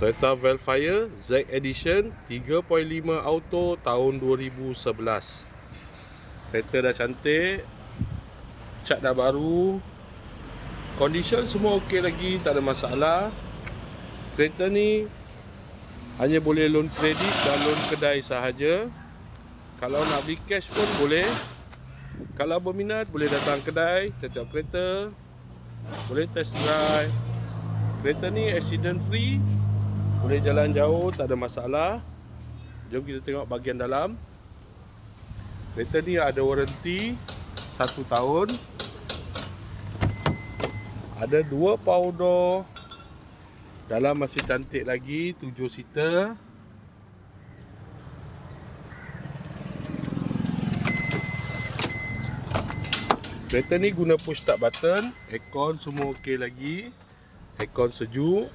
Toyota Velfire Z Edition 3.5 auto tahun 2011. Kereta dah cantik, cat dah baru, condition semua okey lagi, tak ada masalah. Kereta ni hanya boleh loan kredit dan loan kedai sahaja. Kalau nak beli cash pun boleh. Kalau berminat boleh datang kedai, tengok kereta, boleh test drive. Kereta ni accident free, boleh jalan jauh, tak ada masalah. Jom kita tengok bahagian dalam. Kereta ni ada warranty 1 tahun. Ada 2 power door. Dalam masih cantik lagi, 7 seater. Kereta ni guna push start button. Aircon semua okey lagi. Aircon sejuk.